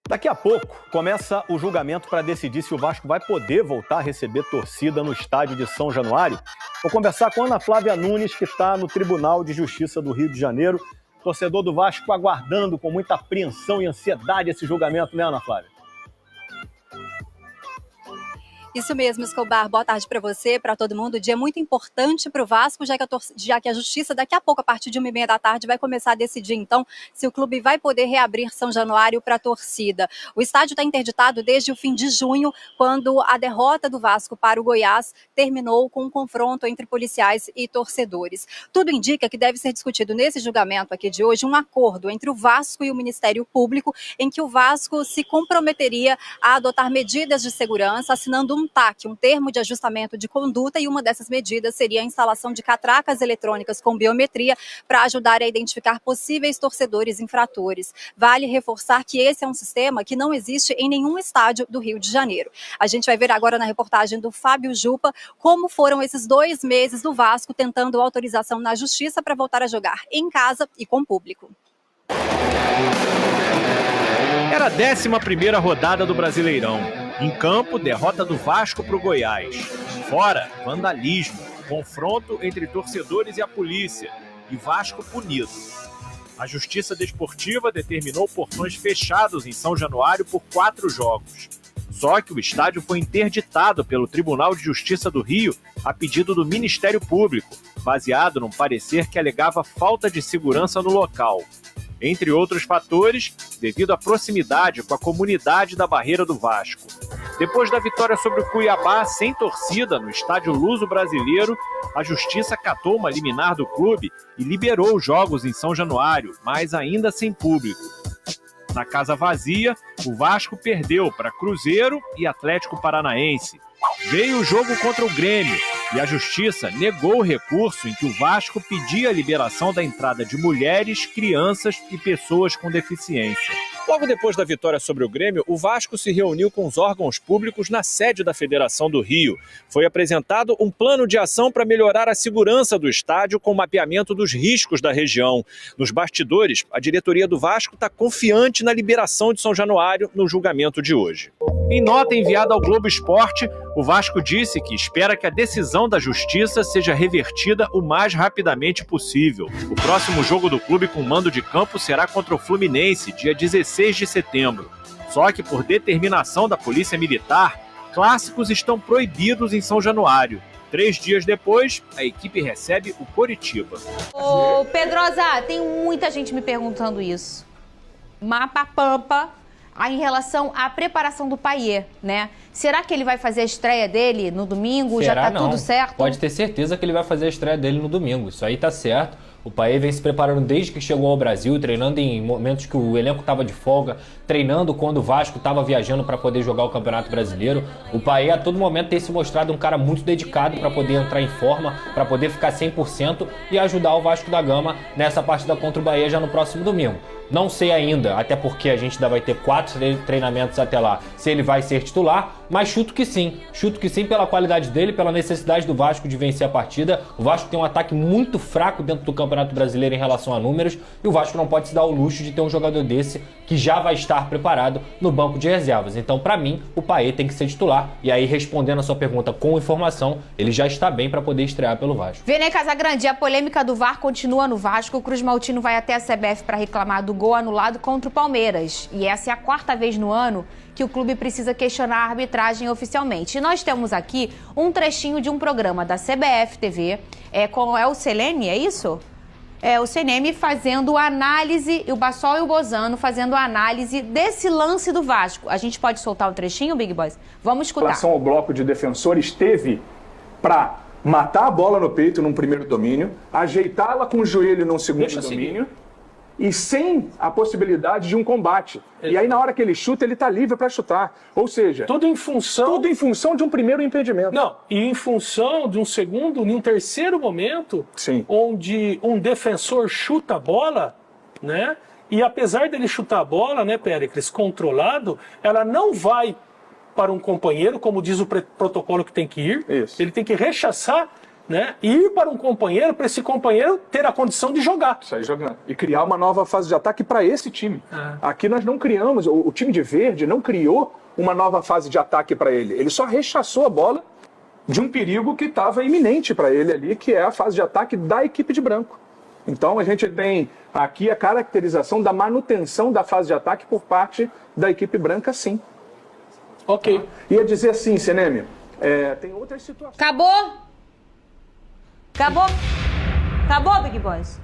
Daqui a pouco começa o julgamento para decidir se o Vasco vai poder voltar a receber torcida no estádio de São Januário. Vou conversar com Ana Flávia Nunes, que está no Tribunal de Justiça do Rio de Janeiro. Torcedor do Vasco aguardando com muita apreensão e ansiedade esse julgamento, né, Ana Flávia? Isso mesmo, Escobar. Boa tarde para você, para todo mundo. Dia muito importante para o Vasco, já que a Justiça, daqui a pouco, a partir de 1h30 da tarde, vai começar a decidir, então, se o clube vai poder reabrir São Januário para a torcida. O estádio está interditado desde o fim de junho, quando a derrota do Vasco para o Goiás terminou com um confronto entre policiais e torcedores. Tudo indica que deve ser discutido nesse julgamento aqui de hoje um acordo entre o Vasco e o Ministério Público, em que o Vasco se comprometeria a adotar medidas de segurança, assinando um TAC, um termo de ajustamento de conduta, e uma dessas medidas seria a instalação de catracas eletrônicas com biometria para ajudar a identificar possíveis torcedores infratores. Vale reforçar que esse é um sistema que não existe em nenhum estádio do Rio de Janeiro. A gente vai ver agora na reportagem do Fábio Jupa como foram esses 2 meses do Vasco tentando autorização na Justiça para voltar a jogar em casa e com público. Era a 11ª rodada do Brasileirão. Em campo, derrota do Vasco para o Goiás. Fora, vandalismo, confronto entre torcedores e a polícia. E Vasco punido. A Justiça Desportiva determinou portões fechados em São Januário por 4 jogos. Só que o estádio foi interditado pelo Tribunal de Justiça do Rio a pedido do Ministério Público, baseado num parecer que alegava falta de segurança no local. Entre outros fatores, devido à proximidade com a comunidade da Barreira do Vasco. Depois da vitória sobre o Cuiabá sem torcida no estádio Luso-Brasileiro, a Justiça acatou uma liminar do clube e liberou os jogos em São Januário, mas ainda sem público. Na casa vazia, o Vasco perdeu para Cruzeiro e Atlético Paranaense. Veio o jogo contra o Grêmio e a Justiça negou o recurso em que o Vasco pedia a liberação da entrada de mulheres, crianças e pessoas com deficiência. Logo depois da vitória sobre o Grêmio, o Vasco se reuniu com os órgãos públicos na sede da Federação do Rio. Foi apresentado um plano de ação para melhorar a segurança do estádio com o mapeamento dos riscos da região. Nos bastidores, a diretoria do Vasco está confiante na liberação de São Januário no julgamento de hoje. Em nota enviada ao Globo Esporte, o Vasco disse que espera que a decisão da Justiça seja revertida o mais rapidamente possível. O próximo jogo do clube com mando de campo será contra o Fluminense, dia 16 de setembro. Só que, por determinação da Polícia Militar, clássicos estão proibidos em São Januário. 3 dias depois, a equipe recebe o Coritiba. Ô, Pedrosa, tem muita gente me perguntando isso. Mapa Pampa, em relação à preparação do Payet, né? Será que ele vai fazer a estreia dele no domingo? Será? Já tá Não. tudo certo? Pode ter certeza que ele vai fazer a estreia dele no domingo. Isso aí tá certo. O Payet vem se preparando desde que chegou ao Brasil, treinando em momentos que o elenco estava de folga, treinando quando o Vasco estava viajando para poder jogar o Campeonato Brasileiro. O Payet a todo momento tem se mostrado um cara muito dedicado para poder entrar em forma, para poder ficar 100% e ajudar o Vasco da Gama nessa partida contra o Bahia já no próximo domingo. Não sei ainda, até porque a gente ainda vai ter 4 treinamentos até lá, se ele vai ser titular, mas chuto que sim pela qualidade dele, pela necessidade do Vasco de vencer a partida. O Vasco tem um ataque muito fraco dentro do Campeonato Brasileiro em relação a números, e o Vasco não pode se dar o luxo de ter um jogador desse que já vai estar preparado no banco de reservas. Então, para mim, o Payet tem que ser titular, e aí, respondendo a sua pergunta com informação, ele já está bem para poder estrear pelo Vasco. Vene Casagrande, a polêmica do VAR continua no Vasco. O Cruz Maltino vai até a CBF para reclamar do gol anulado contra o Palmeiras. E essa é a 4ª vez no ano que o clube precisa questionar a arbitragem oficialmente. E nós temos aqui um trechinho de um programa da CBF TV, é o Selene, é isso? É o CNM fazendo análise, o Bassol e o Bozano fazendo análise desse lance do Vasco. A gente pode soltar um trechinho, Big Boys? Vamos escutar. Em relação ao bloco de defensores, teve para matar a bola no peito num primeiro domínio, ajeitá-la com o joelho num segundo domínio, e sem a possibilidade de um combate. Exato. E aí, na hora que ele chuta, ele está livre para chutar. Ou seja, tudo em função de um primeiro impedimento. Não, e em função de um segundo, em um terceiro momento, sim, onde um defensor chuta a bola, né? E apesar dele chutar a bola, né, Péricles, controlado, ela não vai para um companheiro, como diz o protocolo que tem que ir. Isso. Ele tem que rechaçar né? Ir para um companheiro, para esse companheiro ter a condição de jogar. Sair jogando. E criar uma nova fase de ataque para esse time. Aqui nós não criamos, o time de verde não criou uma nova fase de ataque para ele. Ele só rechaçou a bola de um perigo que estava iminente para ele ali, que é a fase de ataque da equipe de branco. Então a gente tem aqui a caracterização da manutenção da fase de ataque por parte da equipe branca, sim. Ok. Ia dizer assim, Seneme, tem outras situações. Acabou? Acabou, Big Boys?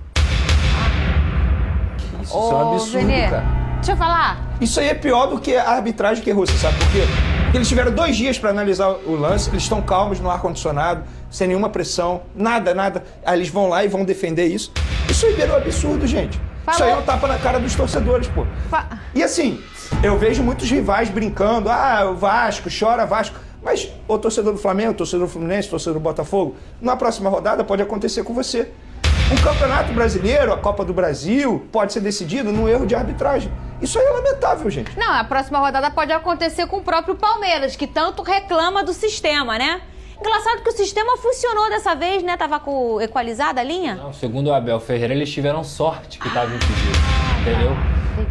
Isso é um absurdo, Venê, cara. deixa eu falar. Isso aí é pior do que a arbitragem que errou, você sabe por quê? Porque eles tiveram 2 dias para analisar o lance, eles estão calmos no ar-condicionado, sem nenhuma pressão, nada. Aí eles vão lá e vão defender isso. Isso aí virou absurdo, gente. Falou. Isso aí é um tapa na cara dos torcedores, pô. E assim, eu vejo muitos rivais brincando, o Vasco, chora Vasco. Mas o torcedor do Flamengo, o torcedor do Fluminense, o torcedor do Botafogo, na próxima rodada pode acontecer com você. Um campeonato brasileiro, a Copa do Brasil, pode ser decidido num erro de arbitragem. Isso aí é lamentável, gente. Não, a próxima rodada pode acontecer com o próprio Palmeiras, que tanto reclama do sistema, né? Engraçado que o sistema funcionou dessa vez, né? Tava equalizada a linha. Não, segundo o Abel Ferreira, eles tiveram sorte que estava impedido, entendeu?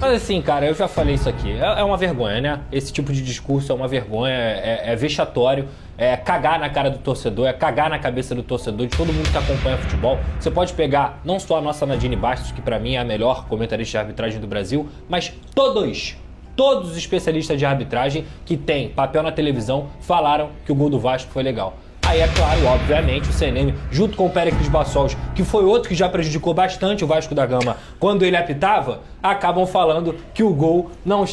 Mas assim, cara, eu já falei isso aqui. É uma vergonha, né? Esse tipo de discurso é uma vergonha, é vexatório, é cagar na cara do torcedor, é cagar na cabeça do torcedor, de todo mundo que acompanha futebol. Você pode pegar não só a nossa Nadine Bastos, que pra mim é a melhor comentarista de arbitragem do Brasil, mas todos os especialistas de arbitragem que têm papel na televisão falaram que o gol do Vasco foi legal. Aí é claro, obviamente, o CNM, junto com o Péricles Bassols, que foi outro que já prejudicou bastante o Vasco da Gama quando ele apitava, acabam falando que o gol não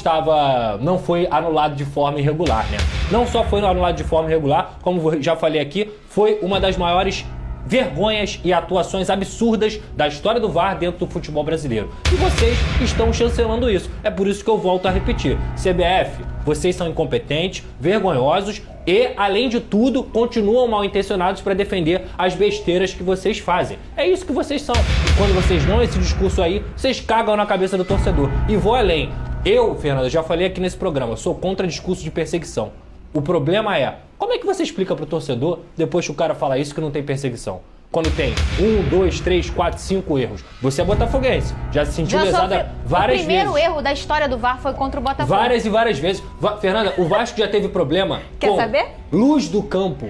foi anulado de forma irregular, né? Não só foi anulado de forma irregular, como já falei aqui, foi uma das maiores vergonhas e atuações absurdas da história do VAR dentro do futebol brasileiro. E vocês estão chancelando isso. É por isso que eu volto a repetir. CBF, vocês são incompetentes, vergonhosos e, além de tudo, continuam mal intencionados para defender as besteiras que vocês fazem. É isso que vocês são. E quando vocês dão esse discurso aí, vocês cagam na cabeça do torcedor. E vou além. Eu, Fernando, já falei aqui nesse programa, sou contra discurso de perseguição. O problema é, como é que você explica pro torcedor, depois que o cara fala isso, que não tem perseguição? Quando tem 1, 2, 3, 4, 5 erros. Você é botafoguense, já se sentiu lesada várias vezes. O primeiro erro da história do VAR foi contra o Botafogo. Várias e várias vezes. Fernanda, o Vasco já teve problema Quer saber? Luz do campo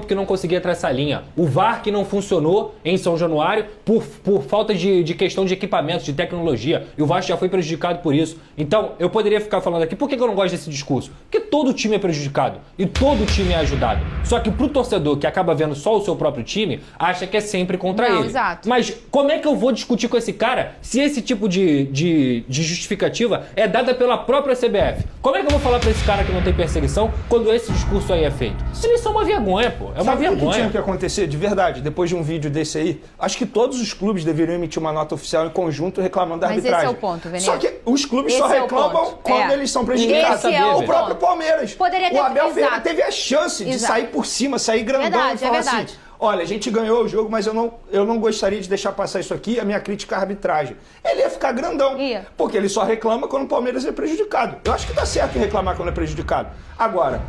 que não conseguia traçar linha. O VAR que não funcionou em São Januário por falta de questão de equipamentos, de tecnologia. E o Vasco já foi prejudicado por isso. Então, eu poderia ficar falando aqui, por que eu não gosto desse discurso? Porque todo time é prejudicado e todo time é ajudado. Só que pro torcedor que acaba vendo só o seu próprio time, acha que é sempre contra ele. Exato. Mas como é que eu vou discutir com esse cara se esse tipo de justificativa é dada pela própria CBF? Como é que eu vou falar pra esse cara que não tem perseguição quando esse discurso aí é feito? Eles são uma vergonha, pô. É uma vergonha. Sabe o que tinha que acontecer, de verdade, depois de um vídeo desse aí? Acho que todos os clubes deveriam emitir uma nota oficial em conjunto reclamando da arbitragem. Mas esse é o ponto, Veneza. Só que os clubes só reclamam quando eles são prejudicados. O próprio Palmeiras. O Abel Ferreira teve a chance de sair por cima, sair grandão e falar assim... Olha, a gente ganhou o jogo, mas eu não gostaria de deixar passar isso aqui, a minha crítica à arbitragem. Ele ia ficar grandão, porque ele só reclama quando o Palmeiras é prejudicado. Eu acho que tá certo em reclamar quando é prejudicado. Agora,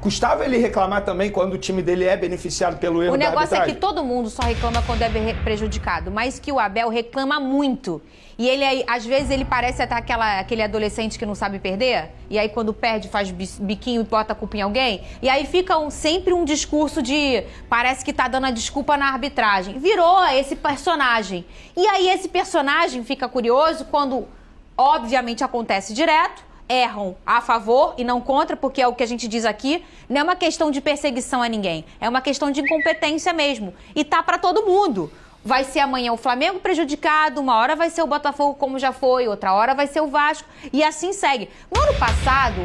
custava ele reclamar também quando o time dele é beneficiado pelo erro da arbitragem? O negócio é que todo mundo só reclama quando é prejudicado, mas que o Abel reclama muito. E ele, às vezes, ele parece até aquele adolescente que não sabe perder. E aí, quando perde, faz biquinho e bota a culpa em alguém. E aí fica sempre um discurso de... Parece que tá dando a desculpa na arbitragem. Virou esse personagem. E aí, esse personagem fica curioso quando, obviamente, acontece direto. Erram a favor e não contra, porque é o que a gente diz aqui. Não é uma questão de perseguição a ninguém. É uma questão de incompetência mesmo. E tá pra todo mundo. Vai ser amanhã o Flamengo prejudicado, uma hora vai ser o Botafogo como já foi, outra hora vai ser o Vasco, e assim segue. No ano passado,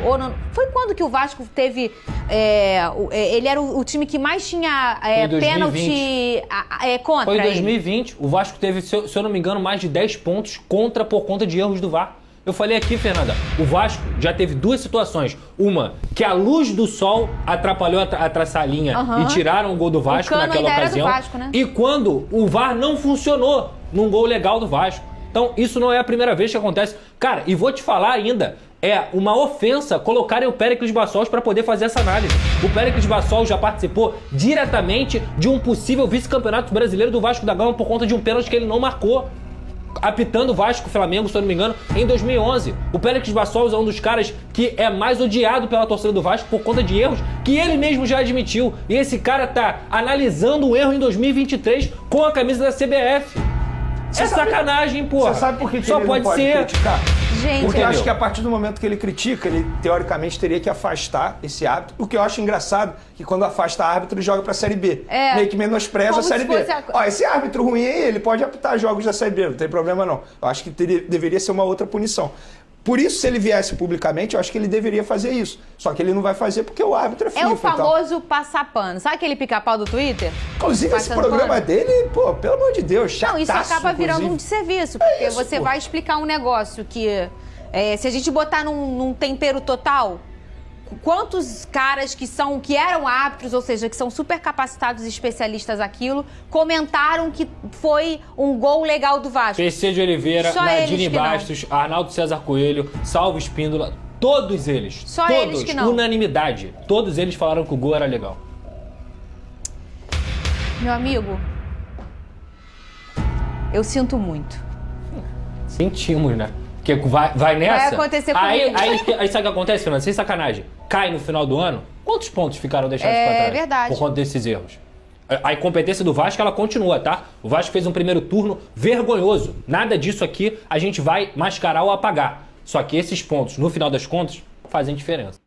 foi quando que o Vasco teve... ele era o time que mais tinha pênalti contra ele. Foi em 2020, o Vasco teve, se eu não me engano, mais de 10 pontos por conta de erros do VAR. Eu falei aqui, Fernanda, o Vasco já teve 2 situações. Uma, que a luz do sol atrapalhou a traçar a linha e tiraram o gol do Vasco naquela ocasião. Vasco, né? E quando o VAR não funcionou num gol legal do Vasco. Então, isso não é a primeira vez que acontece. Cara, e vou te falar ainda, é uma ofensa colocarem o Péricles Bassols para poder fazer essa análise. O Péricles Bassols já participou diretamente de um possível vice-campeonato brasileiro do Vasco da Gama por conta de um pênalti que ele não marcou, apitando o Vasco, Flamengo, se eu não me engano, em 2011. O Péricles Bassols é um dos caras que é mais odiado pela torcida do Vasco por conta de erros que ele mesmo já admitiu. E esse cara tá analisando o erro em 2023 com a camisa da CBF. É sacanagem, porra. Você sabe por que só ele pode não pode ser criticar? Gente, porque eu acho que a partir do momento que ele critica, ele teoricamente teria que afastar esse árbitro. O que eu acho engraçado, que quando afasta árbitro, ele joga pra Série B. Meio que menospreza a Série B. Ó, esse árbitro ruim aí, ele pode apitar jogos da Série B, não tem problema não. Eu acho que deveria ser uma outra punição. Por isso, se ele viesse publicamente, eu acho que ele deveria fazer isso. Só que ele não vai fazer porque o árbitro é FIFA. É o famoso passar pano. Sabe aquele pica-pau do Twitter? Inclusive, esse programa dele, pô, pelo amor de Deus, chataço. Não, isso acaba virando um desserviço. Porque você vai explicar um negócio que, se a gente botar num tempero total, quantos caras que eram árbitros, ou seja, que são super capacitados e especialistas naquilo, comentaram que foi um gol legal do Vasco? PC de Oliveira, Nadine Bastos, Arnaldo César Coelho, Salvo Espíndola, todos eles. Só todos, eles que não. Unanimidade. Todos eles falaram que o gol era legal. Meu amigo, eu sinto muito. Sentimos, né? Porque vai nessa. Vai acontecer comigo. Aí sabe o que acontece, Fernando? Sem sacanagem. Cai no final do ano, quantos pontos ficaram deixados pra trás? É verdade. Por conta desses erros. A incompetência do Vasco, ela continua, tá? O Vasco fez um primeiro turno vergonhoso. Nada disso aqui a gente vai mascarar ou apagar. Só que esses pontos, no final das contas, fazem diferença.